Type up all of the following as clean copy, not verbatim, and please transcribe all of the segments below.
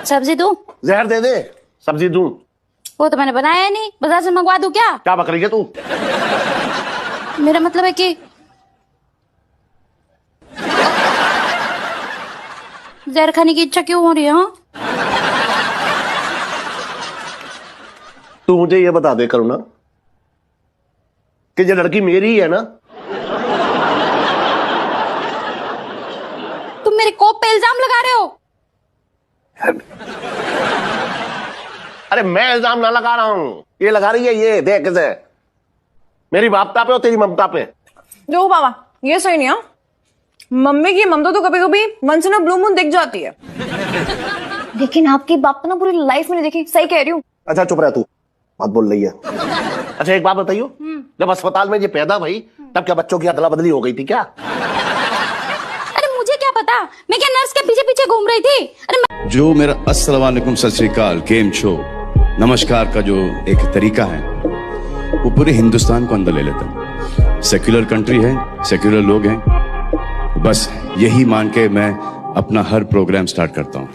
सब्जी दूं? जहर दे दे, सब्जी दूं? वो तो मैंने बनाया ही नहीं, बाजार से मंगवा दूं क्या? क्या बक रही है तू? मेरा मतलब है कि जहर खाने की इच्छा क्यों हो रही है? हाँ? तू मुझे ये बता दे करुणा कि ये लड़की मेरी है ना? तुम मेरे कोप पे इल्जाम लगा रहे हो? अरे मैं इल्जाम ना लगा रहा हूं, ये लगा रही है। ये देख कैसे मेरी बापता पे और तेरी ममता पे। जो बाबा ये सही नहीं है। मम्मी की ममता तो कभी कभी once in a blue moon दिख जाती है, लेकिन आपकी बाप ना पूरी लाइफ में नहीं देखी। सही कह रही हूँ। अच्छा चुप रह तू, बात बोल रही है। अच्छा एक बात बताइयो, जब अस्पताल में ये पैदा भई तब क्या बच्चों की अदला बदली हो गई थी क्या? अरे मुझे क्या पता, मैं क्या नर्स के पीछे पीछे घूम रही थी? अरे जो मेरा अस्सलाम वालेकुम सत श्री अकाल गेम शो नमस्कार का जो एक तरीका है वो पूरे हिंदुस्तान को अंदर ले लेता है। सेक्युलर कंट्री है, सेक्युलर लोग हैं, बस यही मान के मैं अपना हर प्रोग्राम स्टार्ट करता हूँ।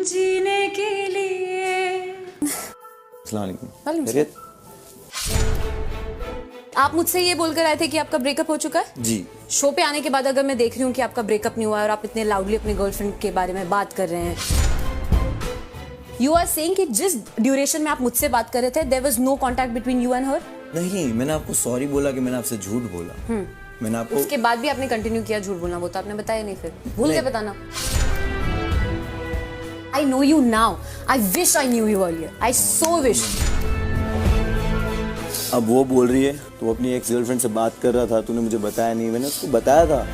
जीने के लिए। अस्सलाम वालेकुम। आप मुझसे ये बोलकर आए थे कि आपका ब्रेकअप हो चुका है? जी। शो पे आने के बाद अगर मैं देख रही हूँ कि आपका ब्रेकअप नहीं हुआ है और आप इतने लाउडली अपने गर्लफ्रेंड के बारे में बात कर रहे हैं, यू आर सेइंग कि जिस ड्यूरेशन में आप मुझसे बात कर रहे थे there was no contact between you and her? नहीं, मैंने आपको सॉरी बोला कि मैंने आपसे झूठ बोला। मैंने आपको उसके बाद भी आपने कंटिन्यू किया झूठ बोलना, वो तो आपने बताया नहीं, फिर भूल गए बताना। I know you now, I wish I knew you earlier, I so wish. अब वो बोल रही है तो वो अपनी एक्स गर्लफ्रेंड से बात कर रहा था, तूने मुझे बताया नहीं। मैंने उसको बताया था।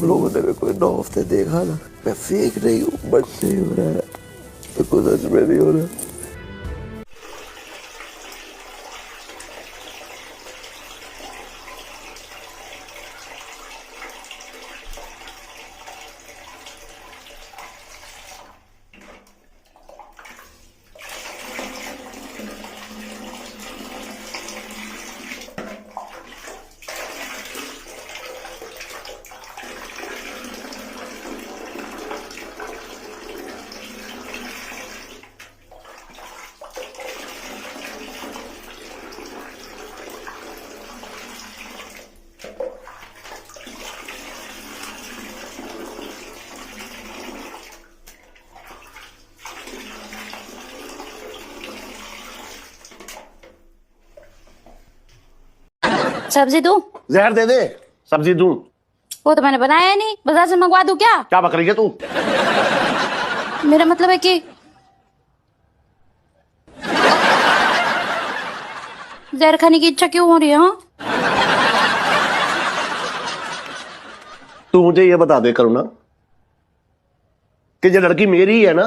लोगों ने मेरे को 9 हफ्ते देखा ना, मैं फेंक रही हूँ, बट नहीं हो रहा है, तो कुछ सच में नहीं हो रहा। सब्जी दूं? जहर दे दे, सब्जी दूं? वो तो मैंने बनाया ही नहीं, बाजार से मंगवा दूं क्या? क्या बक रही है तू? मेरा मतलब है कि जहर खाने की इच्छा क्यों हो रही है? हाँ? तू मुझे ये बता दे करुणा कि ये लड़की मेरी है ना?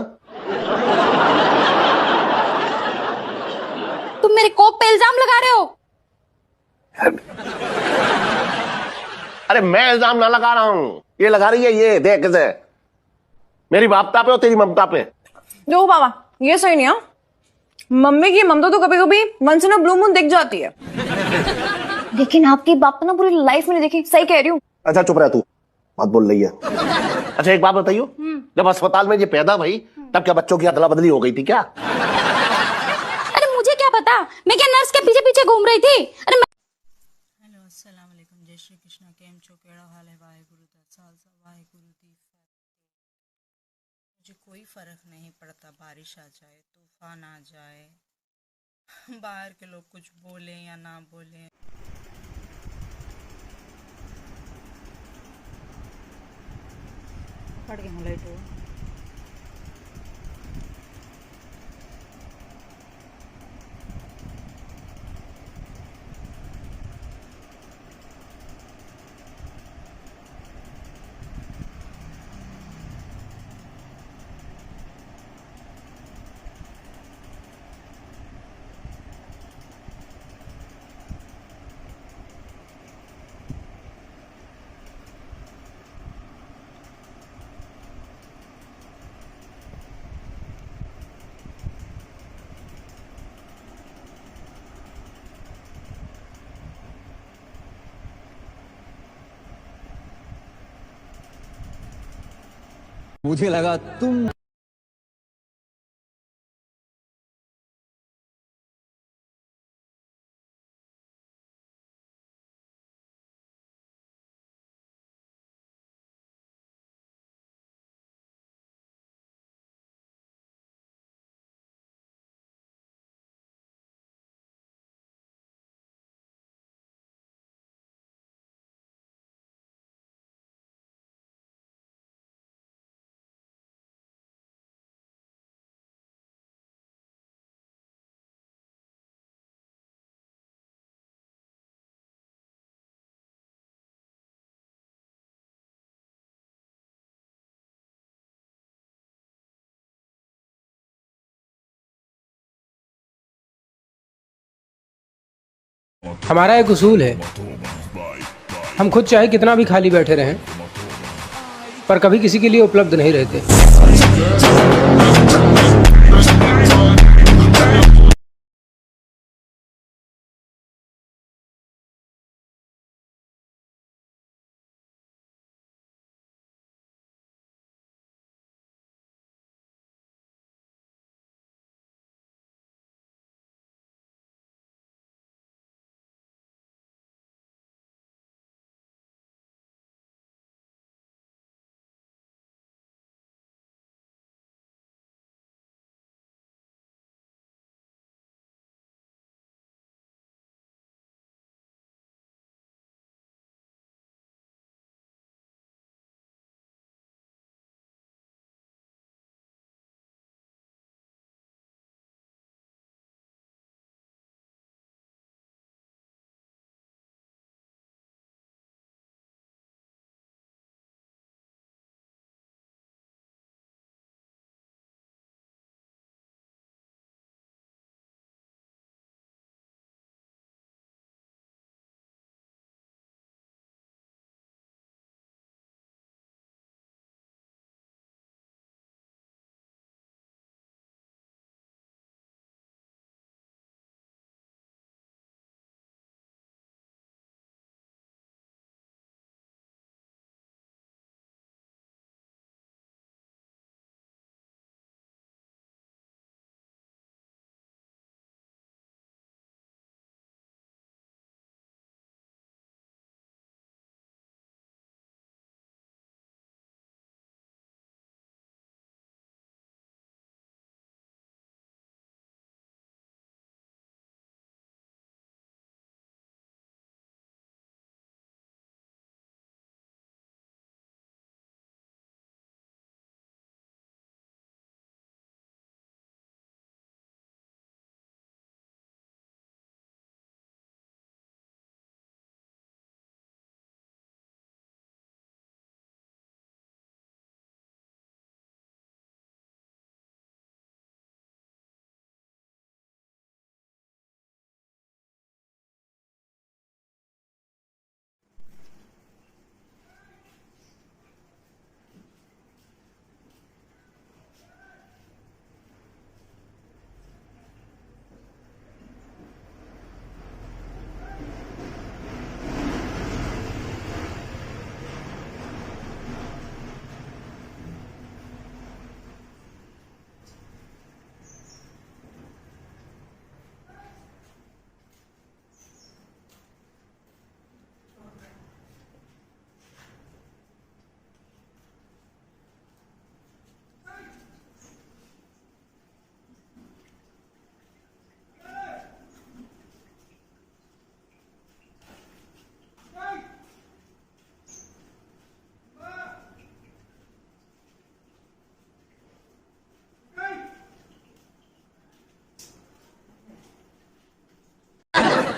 तुम मेरे कोप पे इल्जाम लगा रहे हो? अरे मैं इल्जाम ना लगा रहा हूं, ये लगा रही है। ये देख कैसे मेरी बापता पे और तेरी ममता पे। जो बाबा ये सही नहीं है। मम्मी की ममता तो कभी कभी once in a blue moon दिख जाती है, लेकिन आपकी बाप ना पूरी लाइफ में नहीं देखी। सही कह रही हूँ। अच्छा चुप रह तू, बात बोल रही है। अच्छा एक बात बताइयो, जब अस्पताल में ये पैदा भई तब क्या बच्चों की अदला बदली हो गई थी क्या? अरे मुझे क्या पता, मैं क्या नर्स के पीछे पीछे घूम रही थी? अरे हेलो अस्सलाम वालेकुम, जय श्री कृष्ण। केम छो, केड़ा हाल है? वाहेगुरु दा खालसा वाहेगुरु दी फतेह। मुझे कोई फर्क नहीं पड़ता, बारिश आ जाए, तूफान आ जाए, बाहर के लोग कुछ बोले या ना बोले। पड़ गया लाइट। मुझे लगा तुम हमारा एक उसूल है, हम खुद चाहे कितना भी खाली बैठे रहें पर कभी किसी के लिए उपलब्ध नहीं रहते।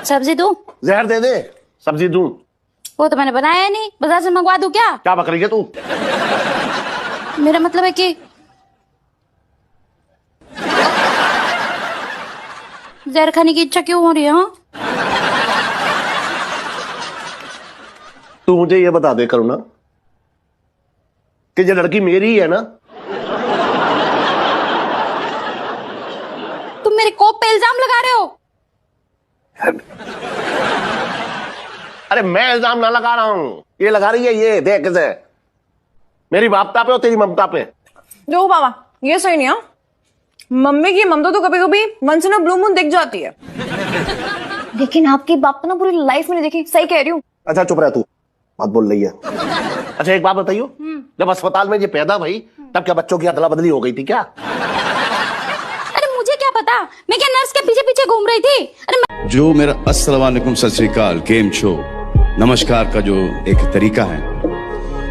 सब्जी दूं? जहर दे दे, सब्जी दूं। वो तो मैंने बनाया नहीं, बाजार से मंगवा दूं क्या? क्या बक रही है तू? मेरा मतलब है कि जहर खाने की इच्छा क्यों हो रही है? हाँ, तू मुझे ये बता दे करुणा कि ये लड़की मेरी है ना? तुम मेरे कोप पे इल्जाम लगा रहे हो। अरे मैं इल्जाम ना लगा रहा हूं, ये लगा रही है, ये देख इसे। मेरी बापता पे और तेरी ममता पे। देखो पापा, ये सही नहीं है। मम्मी की ममता तो कभी कभी once in a blue moon दिख जाती है, लेकिन आपकी बाप ना पूरी लाइफ में नहीं देखी। सही कह रही हूँ। अच्छा चुप रह तू, बात बोल रही है। अच्छा एक बात बताइयो, जब अस्पताल में ये पैदा भई तब क्या बच्चों की अदला बदली हो गई थी क्या? अरे मुझे क्या पता, मैं क्या नर्स के पीछे पीछे घूम रही थी। अरे जो मेरा अस्सलाम वालेकुम सत श्री अकाल केम छो नमस्कार का जो एक तरीका है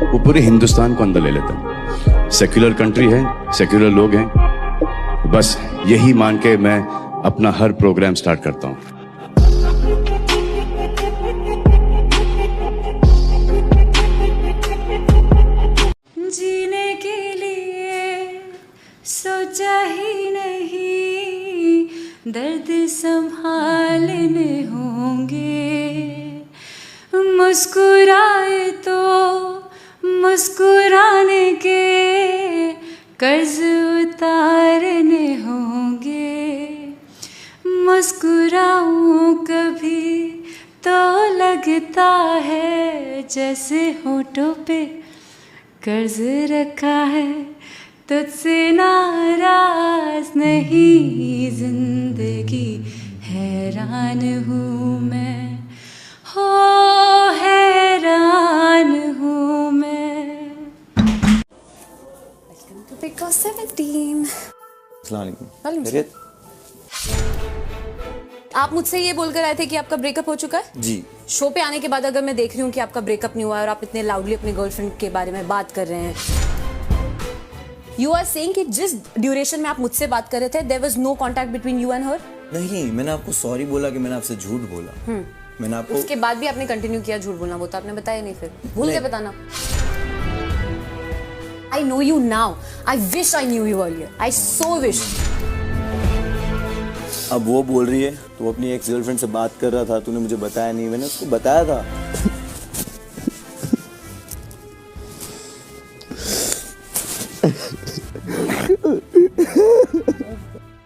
वो पूरे हिंदुस्तान को अंदर ले लेता है। सेक्युलर कंट्री है, सेक्युलर लोग हैं, बस यही मान के मैं अपना हर प्रोग्राम स्टार्ट करता हूँ। जीने के लिए सोचा ही नहीं, दर्द संभालने होंगे, मुस्कुराए तो मुस्कुराने के कर्ज उतारने होंगे, मुस्कुराऊं कभी तो लगता है जैसे होठों पे कर्ज रखा है, तुझसे नाराज नहीं जिंदगी, हैरान हूँ मैं, हो हैरान हूँ मैं। Welcome to Bigg Boss 17। खैरियत? आप मुझसे ये बोलकर आए थे कि आपका ब्रेकअप हो चुका है। जी। शो पे आने के बाद अगर मैं देख रही हूँ कि आपका ब्रेकअप नहीं हुआ है और आप इतने लाउडली अपनी गर्लफ्रेंड के बारे में बात कर रहे हैं, यू आर सेइंग कि जिस ड्यूरेशन में आप मुझसे बात कर रहे थे there was no contact between you and her. नहीं, मैंने आपको सॉरी बोला कि मैंने आपसे झूठ बोला। मैंने आपको उसके बाद भी आपने कंटिन्यू किया झूठ बोलना, वो तो आपने बताया नहीं, फिर भूल के बताना। I know you now, I wish I knew you earlier, I so wish. अब वो बोल रही है तो वो अपनी एक्स गर्लफ्रेंड से बात कर रहा था, तूने मुझे बताया नहीं, मैंने उसको बताया था।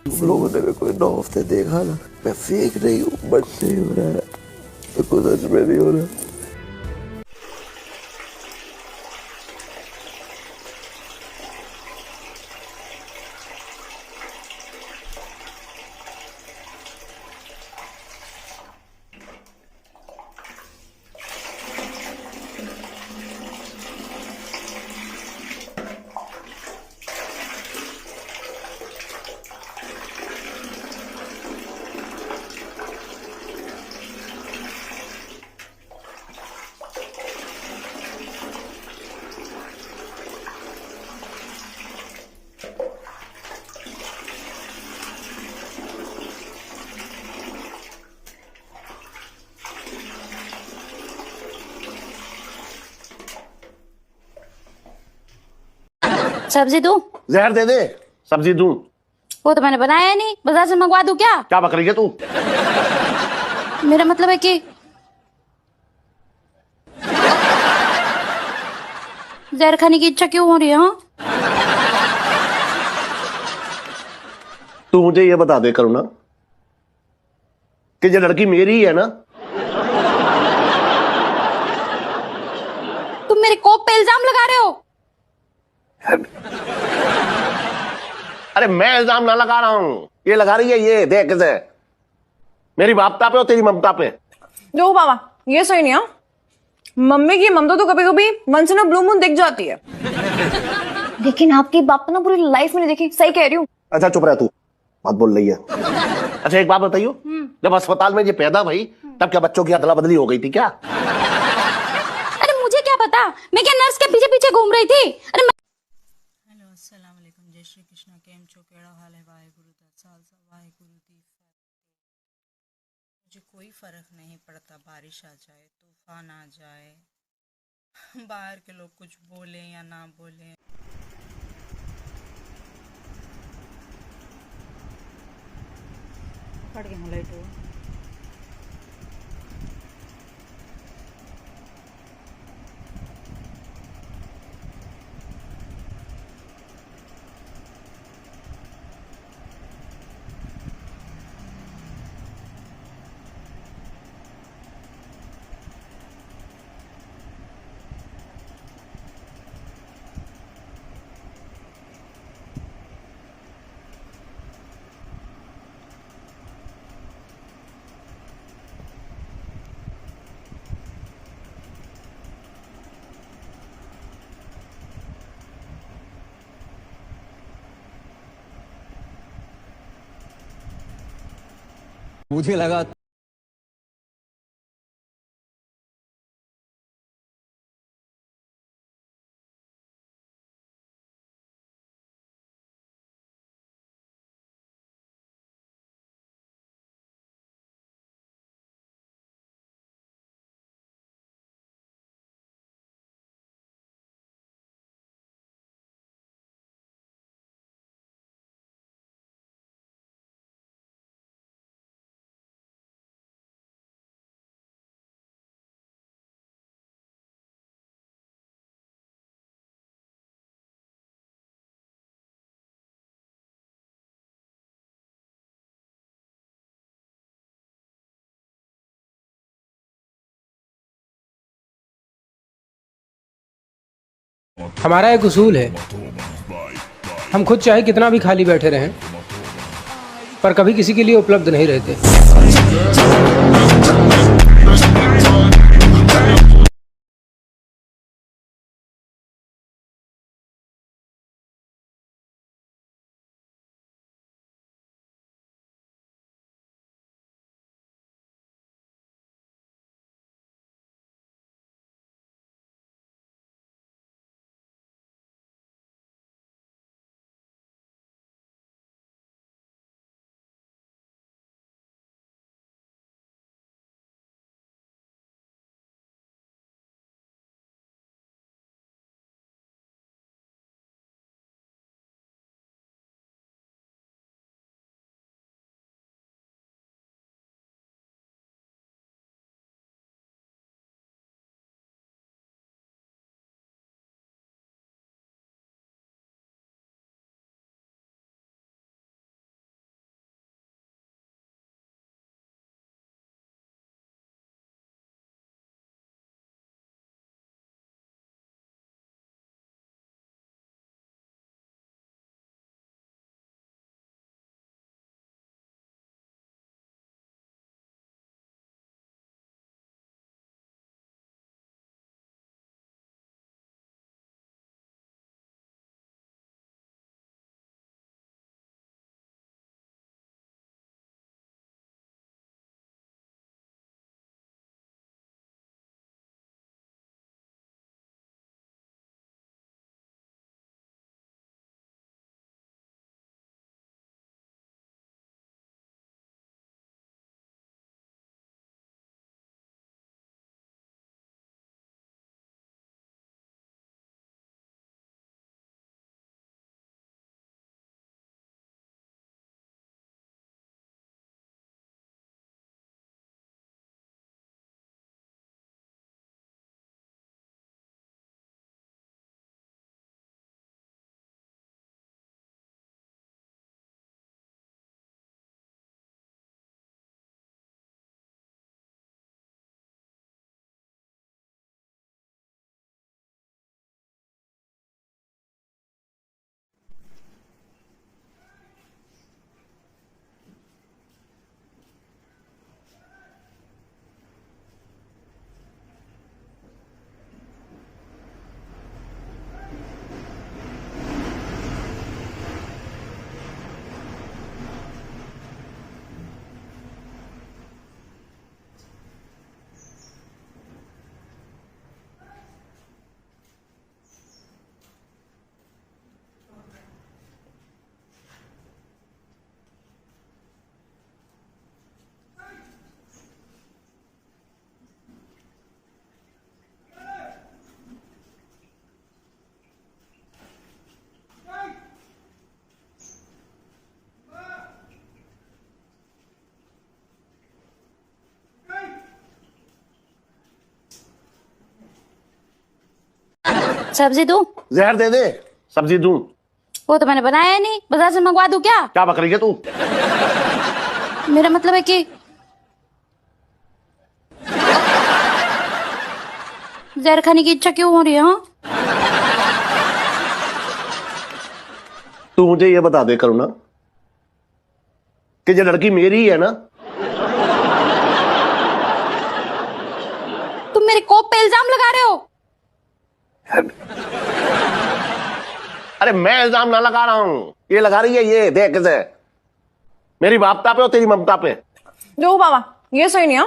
तुम लोगों ने मेरे को 9 हफ्ते देखा ना, मैं फेक नहीं हूँ, बट नहीं हो रहा है, मेरे को सच में नहीं हो रहा। सब्जी दूं? जहर दे दे, सब्जी दूं? वो तो मैंने बनाया ही नहीं, बाजार से मंगवा दूं क्या? क्या बक रही है तू? मेरा मतलब है कि जहर खाने की इच्छा क्यों हो रही है? हाँ, तू मुझे ये बता दे करुणा कि ये लड़की मेरी है ना? तुम मेरे कोप पे इल्जाम लगा रहे हो। अरे मैं इल्जाम ना लगा रहा हूं, ये लगा रही है, ये देख इसे, मेरी बापता पे और तेरी ममता पे। देखो पापा, ये सही नहीं है। मम्मी की ममता तो कभी कभी once in a blue moon दिख जाती है, लेकिन आपकी बाप ना पूरी लाइफ में नहीं देखी। सही कह रही हूँ। अच्छा चुप रह तू, बात बोल रही है। अच्छा एक बात बताइयो, जब अस्पताल में ये पैदा भई तब क्या बच्चों की अदला बदली हो गई थी क्या? अरे मुझे क्या पता, मैं क्या नर्स के पीछे पीछे घूम रही थी। अरे हेलो अस्सलाम वालेकुम, जय श्री कृष्ण, केम छो, केड़ा हाल है, वाहेगुरु दा खालसा वाहेगुरु दी फतेह। मुझे कोई फर्क नहीं पड़ता, बारिश आ जाए, तूफान आ जाए, बाहर के लोग कुछ बोले या ना बोले। पड़ गया लाइट हो। मुझे लगा हमारा एक उसूल है, हम खुद चाहे कितना भी खाली बैठे रहें पर कभी किसी के लिए उपलब्ध नहीं रहते। सब्जी दूं? जहर दे दे, सब्जी दूं। वो तो मैंने बनाया ही नहीं, बाजार से मंगवा दूं क्या? क्या बक रही है तू? मेरा मतलब है कि जहर खाने की इच्छा क्यों हो रही है? हाँ, तू मुझे ये बता दे करुणा कि ये लड़की मेरी ही है ना? तुम मेरे कोप पे इल्जाम लगा रहे हो। अरे मैं इल्जाम ना लगा रहा हूं, ये लगा रही है। ये देख इसे, मेरी बापता पे और तेरी ममता पे। देखो पापा, ये सही नहीं है।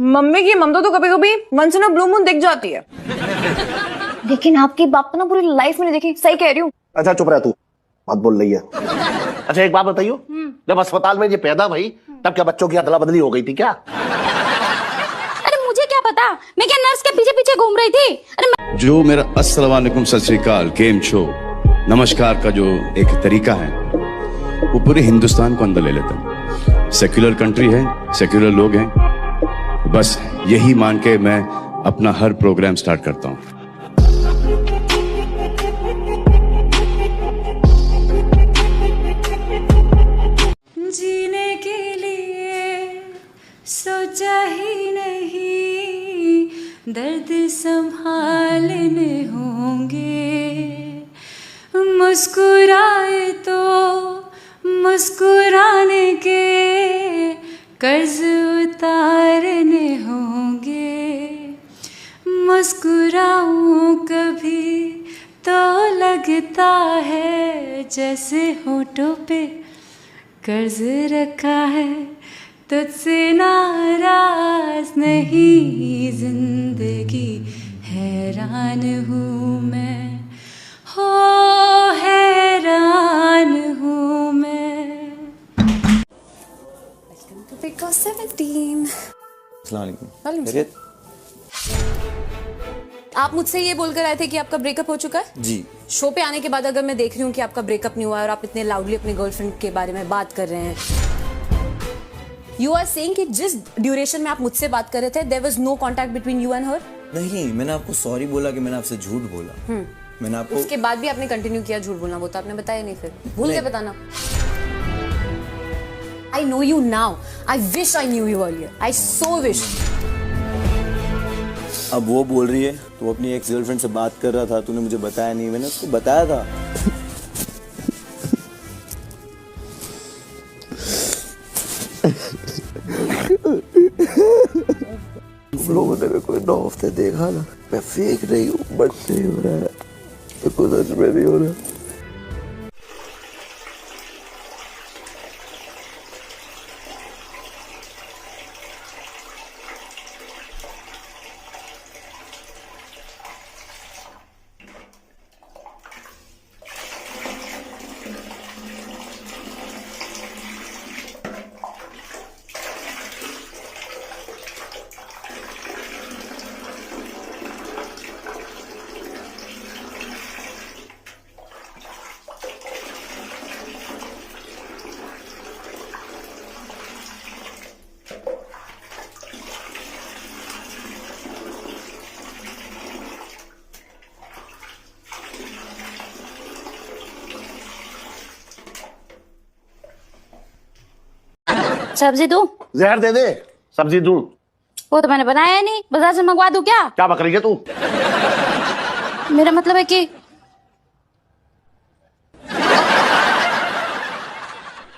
मम्मी की ममता तो कभी कभी once in a blue moon दिख जाती है, लेकिन आपकी बाप तो ना पूरी लाइफ में नहीं देखी। सही कह रही हूँ। अच्छा चुप रह तू, बात बोल रही है। अच्छा एक बात बताइयो, जब अस्पताल में ये पैदा भई तब क्या बच्चों की अदला बदली हो गई थी क्या? अरे मुझे क्या पता, मैं क्या नर्स के पीछे पीछे घूम रही थी। अरे जो मेरा अस्सलाम वालेकुम सत श्री अकाल केम छो नमस्कार का जो एक तरीका है वो पूरे हिंदुस्तान को अंदर ले लेता हूँ। सेक्युलर कंट्री है, सेक्युलर लोग हैं, बस यही मान के मैं अपना हर प्रोग्राम स्टार्ट करता हूँ। जीने के लिए सोचा ही नहीं, दर्द संभालने होंगे, मुस्कुराए तो मुस्कुराने के कर्ज उतारने होंगे, मुस्कुराऊं कभी तो लगता है जैसे होठों पे कर्ज रखा है, तुझसे नाराज नहीं जिंदगी, हैरान हूँ मैं, हो हैरान हूँ मैं। Welcome to Bigg Boss 17। खैरियत? आप मुझसे ये बोलकर आए थे कि आपका ब्रेकअप हो चुका है। जी। शो पे आने के बाद अगर मैं देख रही हूँ कि आपका ब्रेकअप नहीं हुआ है और आप इतने लाउडली अपने गर्लफ्रेंड के बारे में बात कर रहे हैं, यू आर सेइंग कि जिस ड्यूरेशन में आप मुझसे बात कर रहे थे there was no contact between you and her. नहीं, मैंने आपको सॉरी बोला कि मैंने आपसे झूठ बोला। मैंने आपको उसके बाद भी आपने कंटिन्यू किया झूठ बोलना, वो तो आपने बताया नहीं, फिर भूल के बताना। I know you now, I wish I knew you earlier, I so wish. अब वो बोल रही है तो अपनी एक्स गर्लफ्रेंड से बात कर रहा था, तूने मुझे बताया नहीं, मैंने उसको बताया था। तुम लोगों ने मेरे को 9 हफ्ते देखा ना, मैं फेक रही हूँ, बट नहीं हो रहा है, मेरे को सच में नहीं हो रहा। सब्जी दूं? जहर दे दे, सब्जी दूं? वो तो मैंने बनाया नहीं, बाजार से मंगवा दूं क्या? क्या बक रही है तू? मेरा मतलब है कि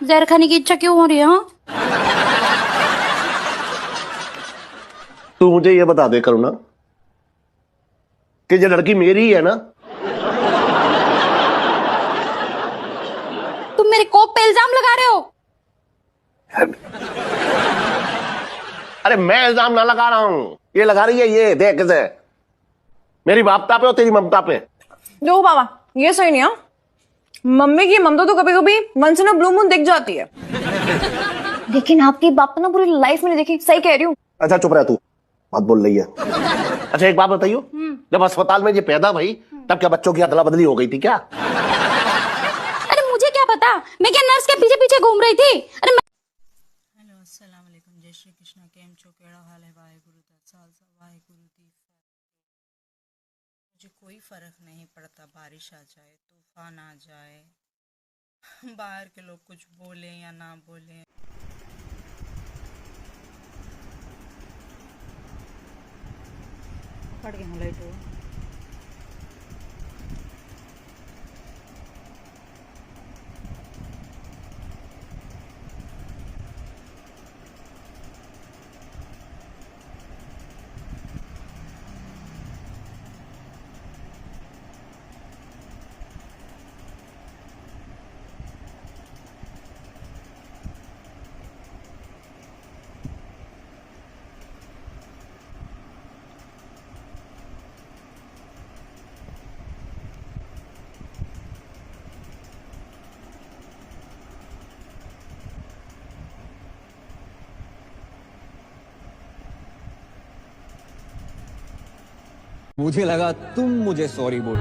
जहर खाने की इच्छा क्यों हो रही है? हाँ, तू मुझे ये बता दे करुणा कि ये लड़की मेरी है ना? तुम मेरे कोप पे इल्जाम लगा रहे हो। अरे मैं इल्जाम ना लगा रहा हूं, ये लगा रही है, ये देख इसे, मेरी बापता पे और तेरी ममता पे। देखो पापा, ये सही नहीं है। मम्मी की ममता तो कभी कभी once in a blue moon दिख जाती है, लेकिन आपकी बाप तो ना पूरी लाइफ में नहीं देखी। सही कह रही हूँ। अच्छा चुप रह तू, बात बोल रही है। अच्छा एक बात बताइयो, जब अस्पताल में ये पैदा भई तब क्या बच्चों की अदला बदली हो गई थी क्या? अरे मुझे क्या पता, मैं क्या नर्स के पीछे पीछे घूम रही थी। अरे हेलो अस्सलाम वालेकुम, जय श्री कृष्ण, केम छो, केड़ा हाल है, वाहेगुरु दा खालसा वाहेगुरु दी फतेह। मुझे कोई फर्क नहीं पड़ता, बारिश आ जाए, तूफान आ जाए, बाहर के लोग कुछ बोले या ना बोले। पड़ गया लाइट हो। मुझे लगा तुम मुझे सॉरी बोल।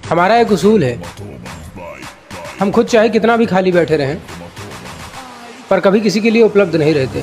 हमारा एक उसूल है, हम खुद चाहे कितना भी खाली बैठे रहें, पर कभी किसी के लिए उपलब्ध नहीं रहते।